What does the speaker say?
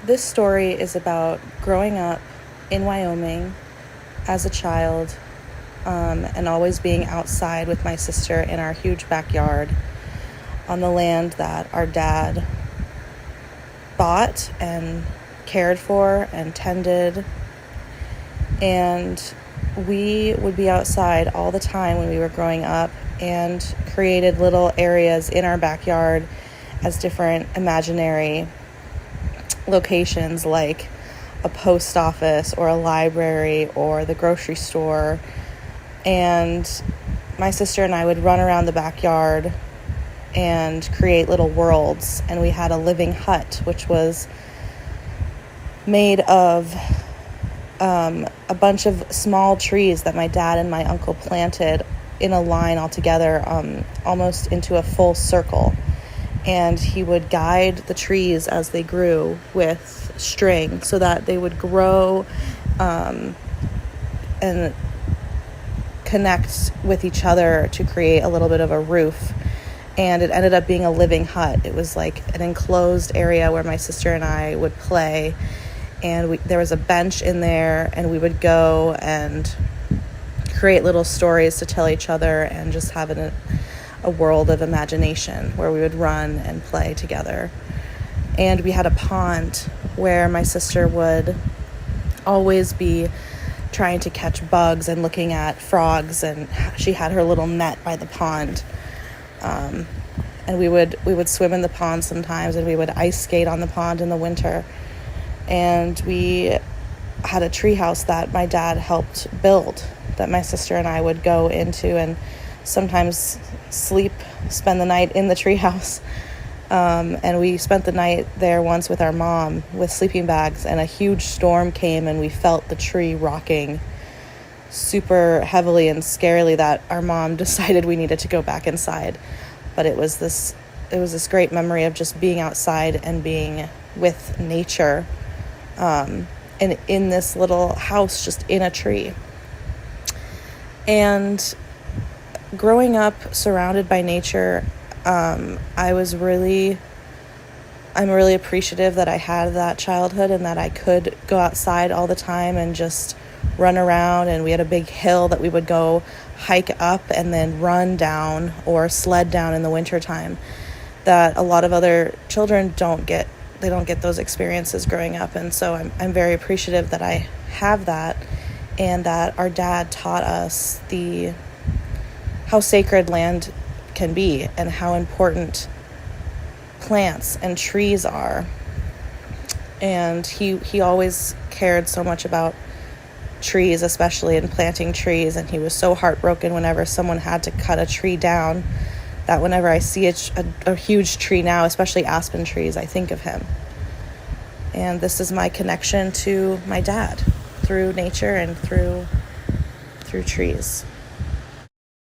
this story is about growing up in Wyoming as a child, and always being outside with my sister in our huge backyard on the land that our dad bought and cared for and tended. And we would be outside all the time when we were growing up and created little areas in our backyard as different imaginary locations, like a post office or a library or the grocery store. And my sister and I would run around the backyard and create little worlds. And we had a living hut, which was made of a bunch of small trees that my dad and my uncle planted in a line all together, almost into a full circle. And he would guide the trees as they grew with string so that they would grow and connect with each other to create a little bit of a roof. And it ended up being a living hut. It was like an enclosed area where my sister and I would play. And there was a bench in there, and we would go and create little stories to tell each other and just have a world of imagination where we would run and play together. And we had a pond where my sister would always be trying to catch bugs and looking at frogs, and she had her little net by the pond. And we would swim in the pond sometimes, and we would ice skate on the pond in the winter. And we had a tree house that my dad helped build that my sister and I would go into and sometimes spend the night in the tree house. And we spent the night there once with our mom with sleeping bags, and a huge storm came and we felt the tree rocking super heavily and scarily that our mom decided we needed to go back inside. But it was this great memory of just being outside and being with nature, and in this little house just in a tree. And growing up surrounded by nature, I'm really appreciative that I had that childhood and that I could go outside all the time and just run around. And we had a big hill that we would go hike up and then run down or sled down in the wintertime that a lot of other children don't get. They don't get those experiences growing up. And so I'm very appreciative that I have that, and that our dad taught us how sacred land can be and how important plants and trees are. And he always cared so much about trees, especially in planting trees, and he was so heartbroken whenever someone had to cut a tree down, that whenever I see a huge tree now, especially aspen trees, I think of him. And this is my connection to my dad through nature and through trees.